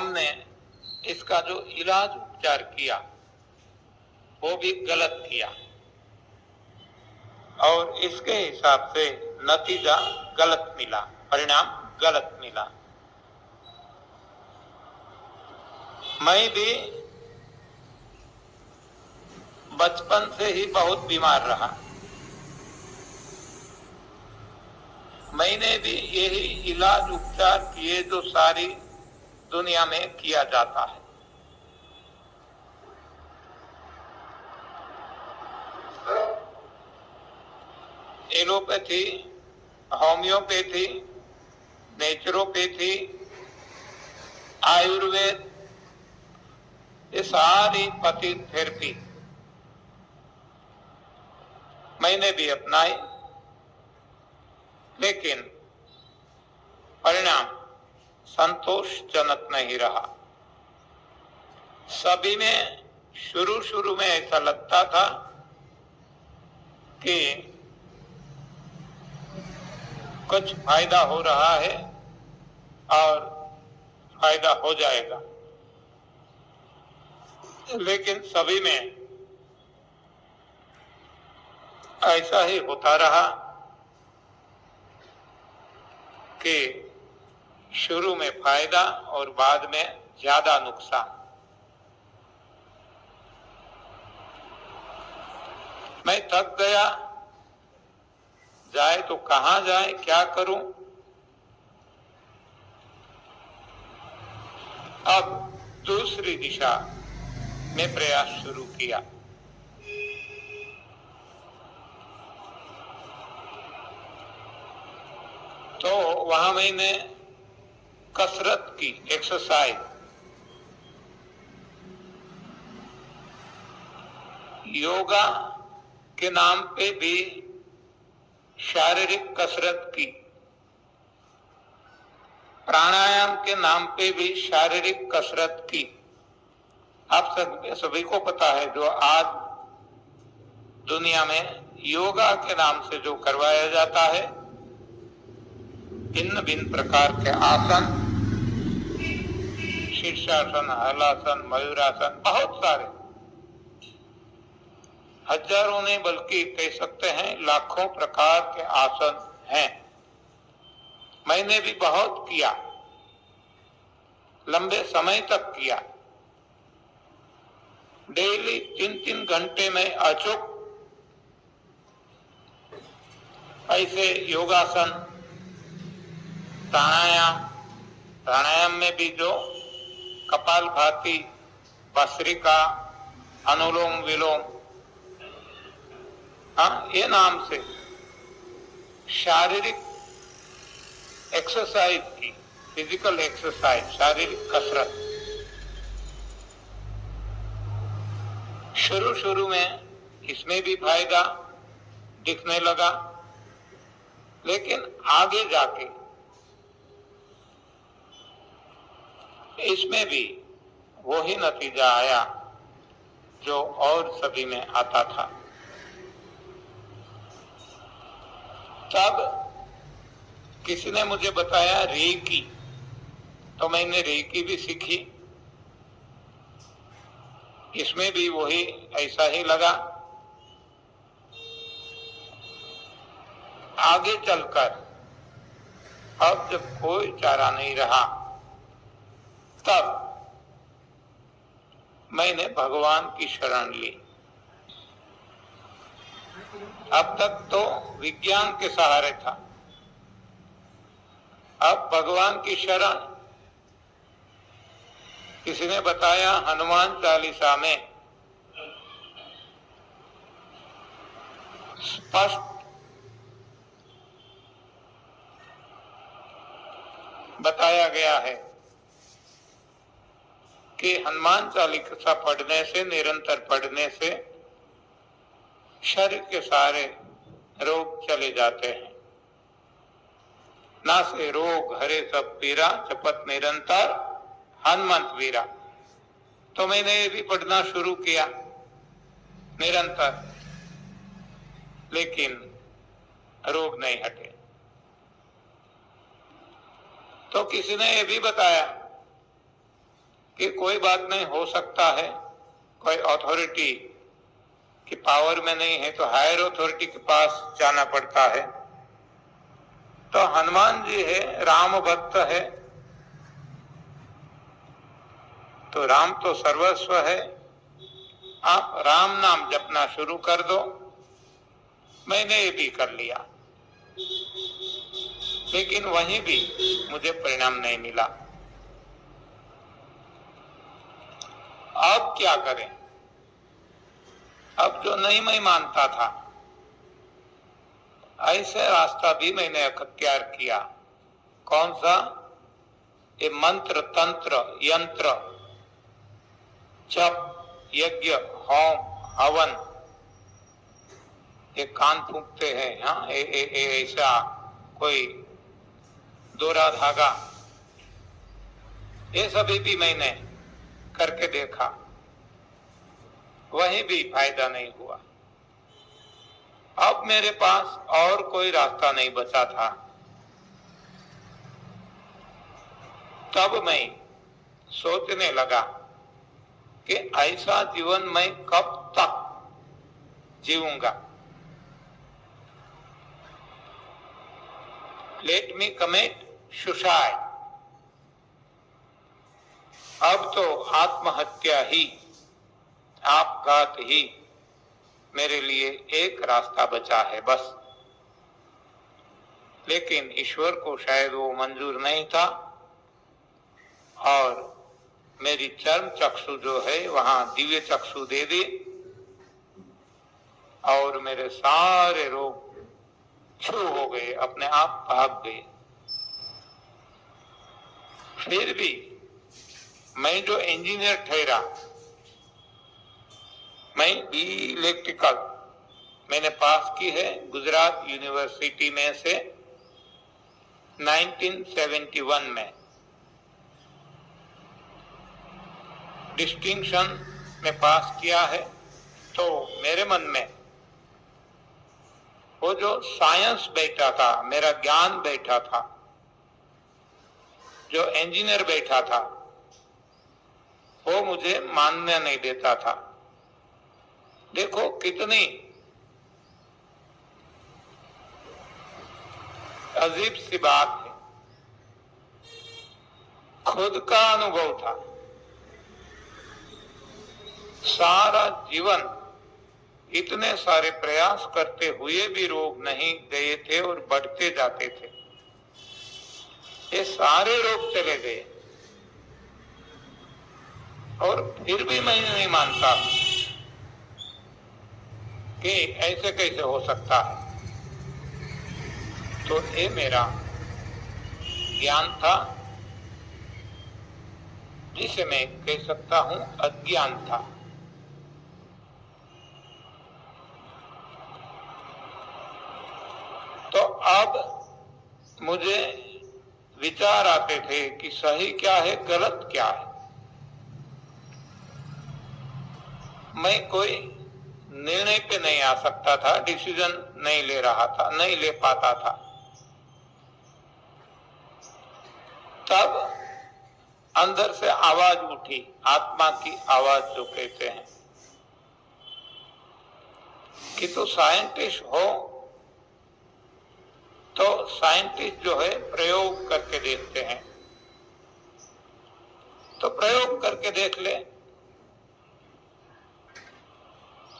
हमने इसका जो इलाज उपचार किया वो भी गलत किया और इसके हिसाब से नतीजा गलत मिला, परिणाम गलत मिला। मैं भी बचपन से ही बहुत बीमार रहा। मैंने भी यही इलाज उपचार किए जो सारी दुनिया में किया जाता है। एलोपैथी, होम्योपैथी, नेचुरोपैथी, आयुर्वेद, ये सारी पति थेरेपी मैंने भी अपनाई, लेकिन परिणाम संतोषजनक नहीं रहा। सभी में शुरू में ऐसा लगता था कि कुछ फायदा हो रहा है और फायदा हो जाएगा, लेकिन सभी में ऐसा ही होता रहा कि शुरू में फायदा और बाद में ज्यादा नुकसान। मैं थक गया, जाए तो कहां जाए, क्या करूं। अब दूसरी दिशा में प्रयास शुरू किया। तो वहां मैंने कसरत की, एक्सरसाइज, योगा के नाम पे भी शारीरिक कसरत की, प्राणायाम के नाम पे भी शारीरिक कसरत की। आप सभी को पता है जो आज दुनिया में योगा के नाम से जो करवाया जाता है, भिन्न भिन्न प्रकार के आसन, शीर्षासन, हलासन, मयूरासन, बहुत सारे, हजारों ने, बल्कि कह सकते हैं लाखों प्रकार के आसन हैं। मैंने भी बहुत किया, लंबे समय तक किया। डेली 3-3 घंटे में अचूक ऐसे योगासन, प्राणायाम में भी जो कपालभाति, भस्त्रिका, अनुलोम विलोम, ये नाम से शारीरिक एक्सरसाइज की, फिजिकल एक्सरसाइज, शारीरिक कसरत, शुरू में इसमें भी फायदा दिखने लगा, लेकिन आगे जाके इसमें भी वही नतीजा आया जो और सभी में आता था। तब किसी ने मुझे बताया रेकी, तो मैंने रेकी भी सीखी। इसमें भी वही ऐसा ही लगा। आगे चलकर अब जब कोई चारा नहीं रहा, तब मैंने भगवान की शरण ली। अब तक तो विज्ञान के सहारे था, अब भगवान की शरण। किसी ने बताया हनुमान चालीसा में स्पष्ट बताया गया है कि हनुमान चालीसा पढ़ने से, निरंतर पढ़ने से शरीर के सारे रोग चले जाते हैं। ना से रोग हरे सब पीरा, जपत निरंतर हनुमंत वीरा। तो मैंने ये भी पढ़ना शुरू किया निरंतर, लेकिन रोग नहीं हटे। तो किसी ने ये भी बताया कि कोई बात नहीं, हो सकता है कोई अथॉरिटी की पावर में नहीं है तो हायर अथॉरिटी के पास जाना पड़ता है। तो हनुमान जी है, राम भक्त है, तो राम तो सर्वस्व है। आप राम नाम जपना शुरू कर दो। मैंने ये भी कर लिया, लेकिन वहीं भी मुझे परिणाम नहीं मिला। अब क्या करें? अब जो नहीं मैं मानता था, ऐसे रास्ता भी मैंने अख्तियार किया। कौन सा? ये मंत्र, तंत्र, यंत्र, जप, यज्ञ, होम, हवन, ये कान फूंकते हैं, हाँ, ऐसा कोई दोरा धागा, ये सभी भी मैंने करके देखा, वहीं भी फायदा नहीं हुआ। अब मेरे पास और कोई रास्ता नहीं बचा था। तब मैं सोचने लगा कि ऐसा जीवन मैं कब तक जीऊंगा। Let me commit suicide. अब तो आत्महत्या ही, आपघात ही मेरे लिए एक रास्ता बचा है बस। लेकिन ईश्वर को शायद वो मंजूर नहीं था, और मेरी चर्म चक्षु जो है वहां दिव्य चक्षु दे दी, और मेरे सारे रोग छू हो गए, अपने आप भाग गए। फिर भी मैं जो इंजीनियर ठहरा, मैं बी इलेक्ट्रिकल मैंने पास की है गुजरात यूनिवर्सिटी में से 1971 में। डिस्टिंक्शन में पास किया है। तो मेरे मन में वो जो साइंस बैठा था, मेरा ज्ञान बैठा था, जो इंजीनियर बैठा था, वो मुझे मानने नहीं देता था। देखो कितनी अजीब सी बात है। खुद का अनुभव था, सारा जीवन इतने सारे प्रयास करते हुए भी रोग नहीं गए थे और बढ़ते जाते थे। ये सारे रोग चले गए, और फिर भी मैं नहीं मानता कि ऐसे कैसे हो सकता है। तो ये मेरा ज्ञान था, जिसे मैं कह सकता हूं अज्ञान था। तो अब मुझे विचार आते थे कि सही क्या है, गलत क्या है। मैं कोई निर्णय पे नहीं आ सकता था, डिसीजन नहीं ले रहा था, नहीं ले पाता था। तब अंदर से आवाज उठी, आत्मा की आवाज जो कहते हैं कि तू साइंटिस्ट हो, तो साइंटिस्ट जो है प्रयोग करके देखते हैं, तो प्रयोग करके देख ले।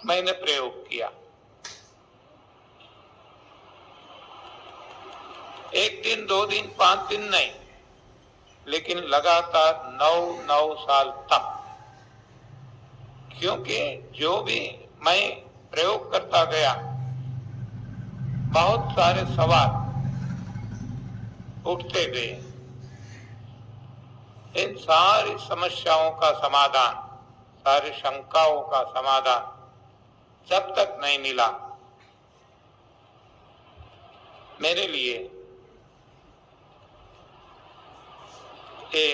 मैंने प्रयोग किया। एक दिन, 2 दिन, 5 दिन नहीं, लेकिन लगातार 9 साल तक। क्योंकि जो भी मैं प्रयोग करता गया, बहुत सारे सवाल उठते गए। इन सारी समस्याओं का समाधान, सारी शंकाओं का समाधान जब तक नहीं मिला, मेरे लिए ये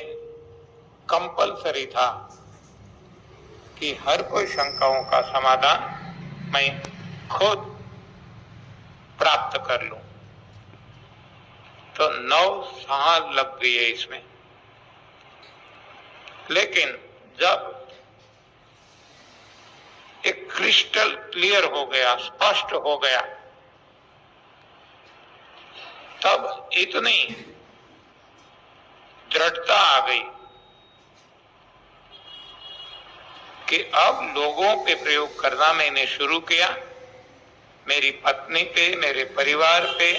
कंपलसरी था कि हर कोई शंकाओं का समाधान मैं खुद प्राप्त कर लूं। तो 9 साल लग गए इसमें। लेकिन जब एक क्रिस्टल क्लियर हो गया, स्पष्ट हो गया, तब इतनी दृढ़ता आ गई कि अब लोगों पे प्रयोग करना मैंने शुरू किया। मेरी पत्नी पे, मेरे परिवार पे,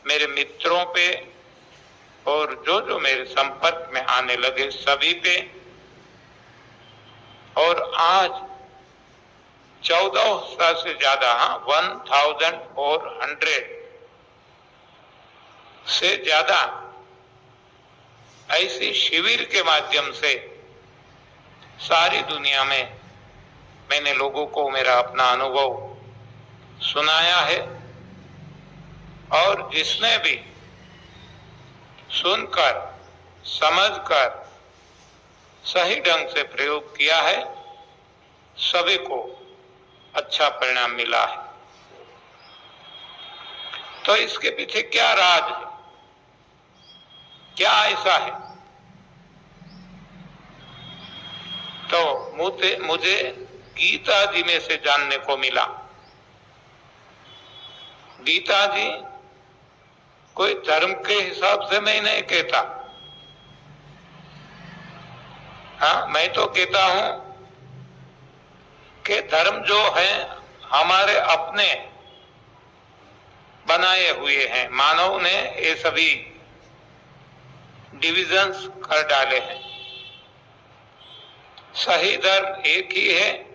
मेरे मित्रों पे और जो जो मेरे संपर्क में आने लगे सभी पे। और आज 1400 से ज्यादा, 1400 से ज्यादा ऐसी शिविर के माध्यम से सारी दुनिया में मैंने लोगों को मेरा अपना अनुभव सुनाया है। और जिसने भी सुनकर, समझकर सही ढंग से प्रयोग किया है, सभी को अच्छा परिणाम मिला है। तो इसके पीछे क्या राज है, क्या ऐसा है? तो मुझे गीता जी में से जानने को मिला। गीता जी कोई धर्म के हिसाब से मैं नहीं कहता। हाँ, मैं तो कहता हूं कि धर्म जो है हमारे अपने बनाए हुए हैं। मानव ने ये सभी डिविजन्स कर डाले हैं। सही धर्म एक ही है,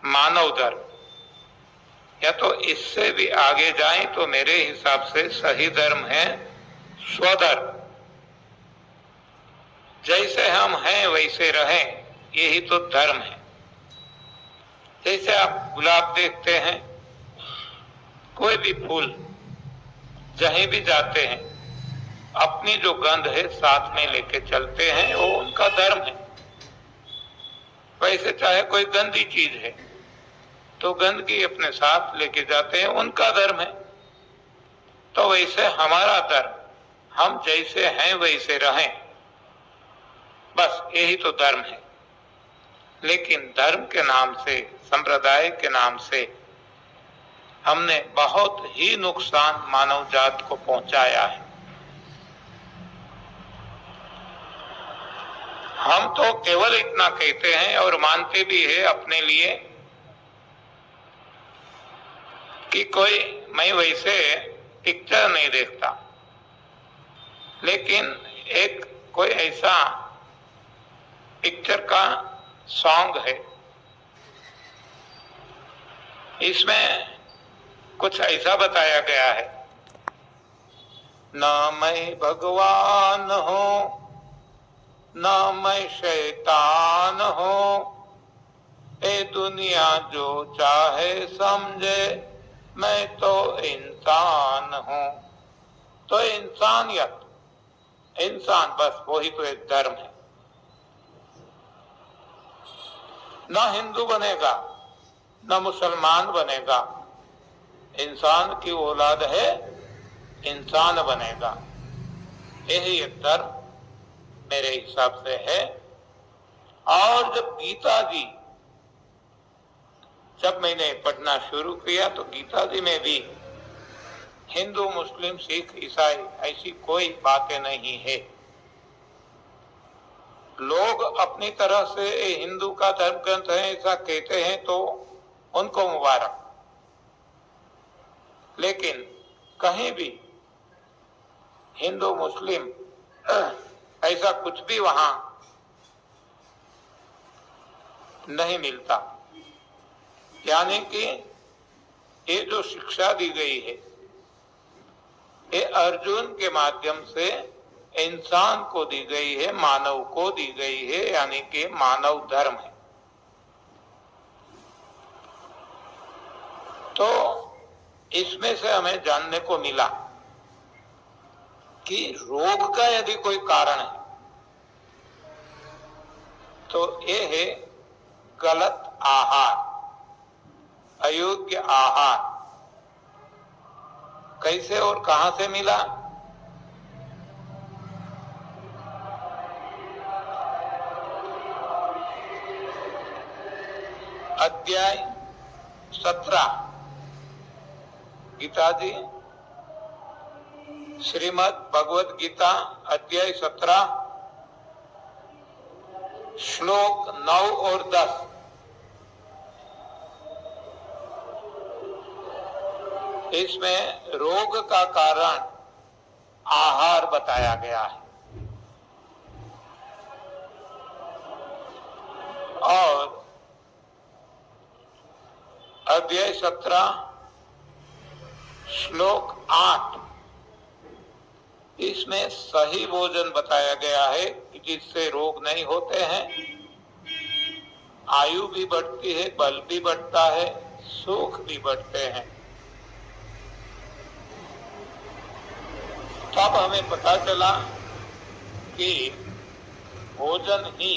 मानव धर्म। या तो इससे भी आगे जाएं तो मेरे हिसाब से सही धर्म है स्वधर्म। जैसे हम हैं वैसे रहें, यही तो धर्म है। जैसे आप गुलाब देखते हैं, कोई भी फूल जहीं भी जाते हैं अपनी जो गंध है साथ में लेके चलते हैं, वो उनका धर्म है। वैसे चाहे कोई गंदी चीज है तो गंदगी अपने साथ लेके जाते हैं, उनका धर्म है। तो वैसे हमारा धर्म, हम जैसे हैं वैसे रहें, बस यही तो धर्म है। लेकिन धर्म के नाम से, संप्रदाय के नाम से हमने बहुत ही नुकसान मानव जात को पहुंचाया है। हम तो केवल इतना कहते हैं और मानते भी है अपने लिए कि मैं वैसे पिक्चर नहीं देखता, लेकिन एक कोई ऐसा पिक्चर का सॉन्ग है, इसमें कुछ ऐसा बताया गया है, न मैं भगवान हूं न मैं शैतान हूं, ए दुनिया जो चाहे समझे, मैं तो इंसान हूं। तो इंसानियत, इंसान, बस वही तो एक धर्म है। न हिंदू बनेगा न मुसलमान बनेगा, इंसान की औलाद है, इंसान बनेगा। यही एक धर्म मेरे हिसाब से है। और जब मैंने पढ़ना शुरू किया तो गीता जी में भी हिंदू, मुस्लिम, सिख, ईसाई ऐसी कोई बातें नहीं है। लोग अपनी तरह से हिंदू का धर्म ग्रंथ है ऐसा कहते हैं तो उनको मुबारक, लेकिन कहीं भी हिंदू मुस्लिम ऐसा कुछ भी वहां नहीं मिलता। यानी कि ये जो शिक्षा दी गई है ये अर्जुन के माध्यम से इंसान को दी गई है, मानव को दी गई है, यानी कि मानव धर्म है। तो इसमें से हमें जानने को मिला कि रोग का यदि कोई कारण है तो ये है गलत आहार, अयोग्य आहार। कैसे और कहां से मिला? अध्याय 17 गीता जी, श्रीमद् भगवद गीता अध्याय 17 श्लोक 9 और 10। इसमें रोग का कारण आहार बताया गया है और अध्याय 17 श्लोक 8 इसमें सही भोजन बताया गया है कि जिससे रोग नहीं होते हैं, आयु भी बढ़ती है, बल भी बढ़ता है, सुख भी बढ़ते हैं। तब हमें पता चला कि भोजन ही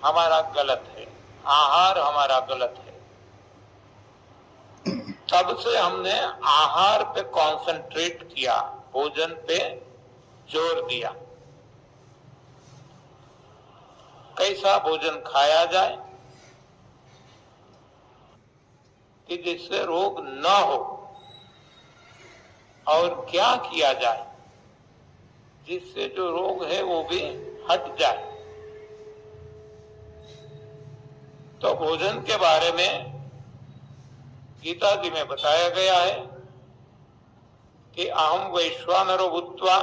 हमारा गलत है, आहार हमारा गलत है। तब से हमने आहार पे कंसंट्रेट किया, भोजन पे जोर दिया। कैसा भोजन खाया जाए कि जिससे रोग न हो, और क्या किया जाए जिससे जो रोग है वो भी हट जाए। तो भोजन के बारे में गीता जी में बताया गया है कि अहम वैश्वानरो भूत्वा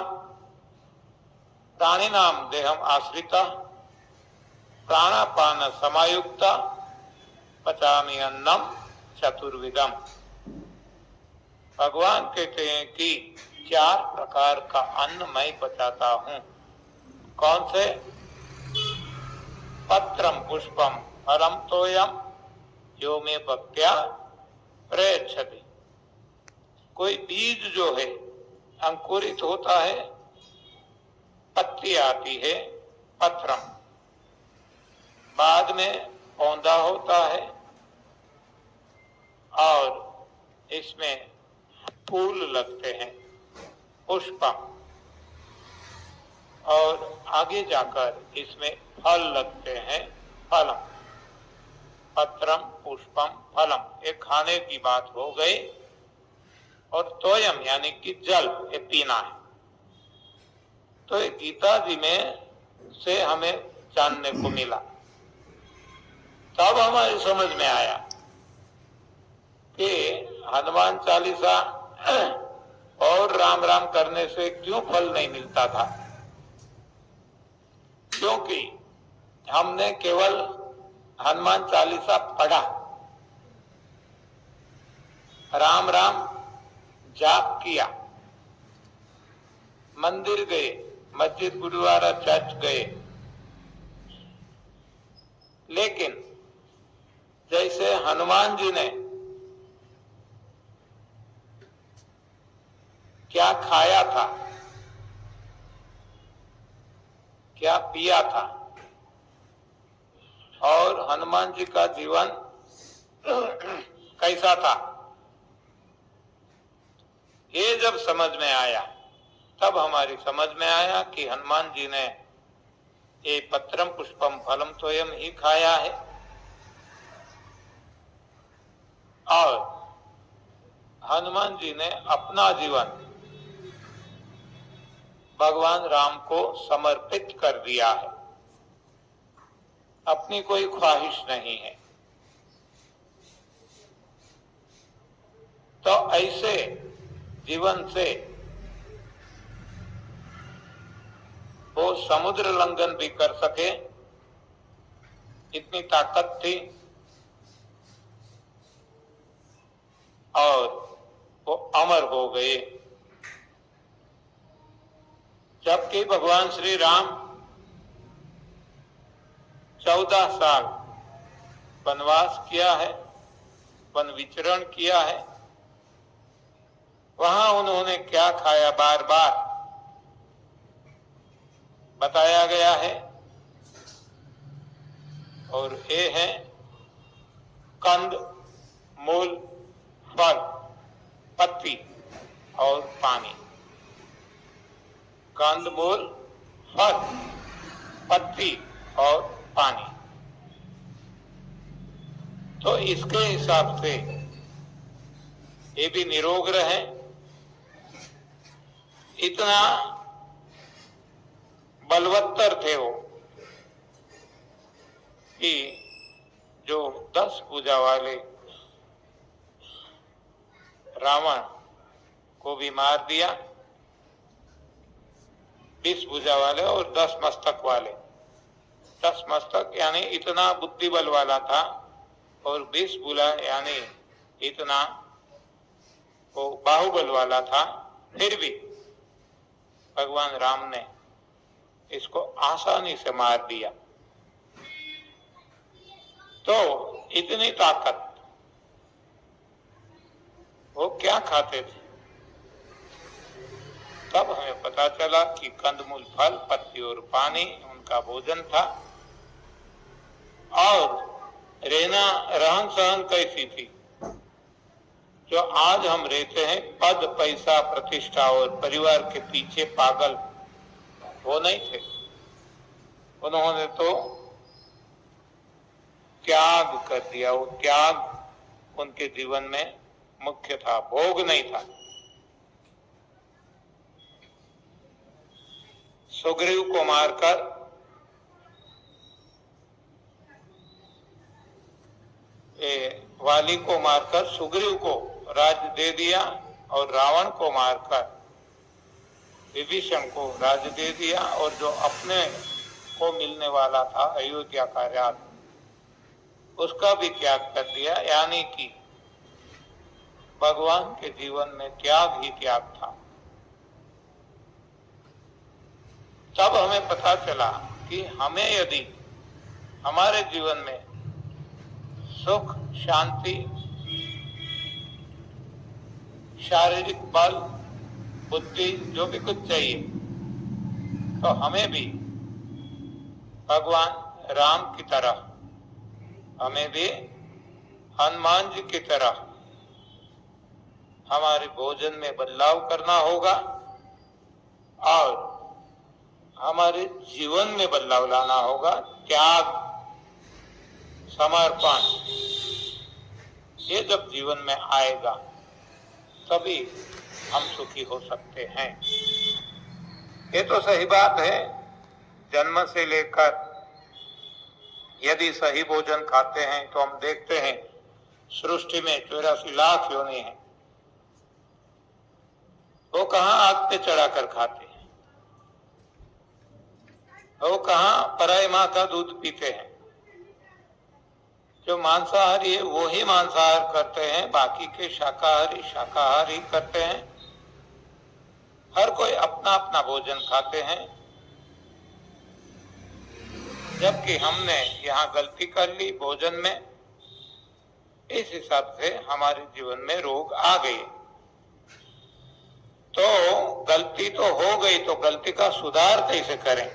प्राणिनाम देहम आश्रिता प्राणापान समायुक्ता पचामि अन्नम चतुर्विधम। भगवान कहते हैं कि 4 प्रकार का अन्न मैं पचाता हूं। कौन से? पत्रम पुष्पम फलम तोयम यो में भक्त्या प्रयच्छति। कोई बीज जो है अंकुरित होता है, पत्ती आती है पत्रम, बाद में पौधा होता है और इसमें फूल लगते हैं पुष्पम, और आगे जाकर इसमें फल लगते हैं फलम। पत्रम पुष्पम फलम, ये खाने की बात हो गई। और तोयम यानी कि जल, ये पीना है। तो ये गीता जी में से हमें जानने को मिला। तब हमारी समझ में आया कि हनुमान चालीसा और राम राम करने से क्यों फल नहीं मिलता था। क्योंकि हमने केवल हनुमान चालीसा पढ़ा, राम राम जाप किया, मंदिर गए, मस्जिद गुरुद्वारा चर्च गए, लेकिन जैसे हनुमान जी ने क्या खाया था, क्या पिया था, और हनुमान जी का जीवन कैसा था, ये जब समझ में आया तब हमारी समझ में आया कि हनुमान जी ने ये पत्रम पुष्पम फलम तोयम ही खाया है और हनुमान जी ने अपना जीवन भगवान राम को समर्पित कर दिया है। अपनी कोई ख्वाहिश नहीं है। तो ऐसे जीवन से वो समुद्र लंघन भी कर सके, इतनी ताकत थी, और वो अमर हो गए। जबकि भगवान श्री राम 14 साल वनवास किया है, वन विचरण किया है। वहां उन्होंने क्या खाया बार बार बताया गया है, और ये है कंद, मूल, फल, पत्ती और पानी। कंद, मूल, फल, पत्ती और पानी। तो इसके हिसाब से ये भी निरोग रहे। इतना बलवत्तर थे वो कि जो 10 भुजा वाले रावण को भी मार दिया, 20 भुजा वाले और 10 मस्तक वाले। 10 मस्तक यानी इतना बुद्धि बल वाला था और 20 भुजा यानी इतना वो बाहुबल वाला था। फिर भी भगवान राम ने इसको आसानी से मार दिया। तो इतनी ताकत, वो क्या खाते थे? तब हमें पता चला कि कंदमूल, फल, पत्ती और पानी उनका भोजन था। और रहन सहन कैसी थी? जो आज हम रहते हैं पद, पैसा, प्रतिष्ठा और परिवार के पीछे पागल, वो नहीं थे। उन्होंने तो त्याग कर दिया। वो त्याग उनके जीवन में मुख्य था, भोग नहीं था। सुग्रीव को मारकर वाली को मारकर सुग्रीव को राज्य दे दिया और रावण को मारकर विभीषण को राज्य दे दिया। और जो अपने को मिलने वाला था अयोध्या का राज्य, उसका भी त्याग कर दिया। यानी कि भगवान के जीवन में त्याग ही त्याग था। तब हमें पता चला कि हमें यदि हमारे जीवन में सुख, शांति, शारीरिक बल, बुद्धि, जो भी कुछ चाहिए, तो हमें भी भगवान राम की तरह, हमें भी हनुमान जी की तरह हमारे भोजन में बदलाव करना होगा और हमारे जीवन में बदलाव लाना होगा। त्याग, समर्पण, ये जब जीवन में आएगा तभी हम सुखी हो सकते हैं। ये तो सही बात है, जन्म से लेकर यदि सही भोजन खाते हैं तो हम देखते हैं सृष्टि में 84 लाख योनि हैं। वो कहाँ आग पे चढ़ाकर खाते हैं, वो कहाँ पराई माँ का दूध पीते हैं। जो मांसाहारी है वो ही मांसाहार करते हैं, बाकी के शाकाहारी शाकाहारी करते हैं। हर कोई अपना अपना भोजन खाते हैं। जबकि हमने यहाँ गलती कर ली भोजन में, इस हिसाब से हमारे जीवन में रोग आ गए। तो गलती तो हो गई, तो गलती का सुधार कैसे करें?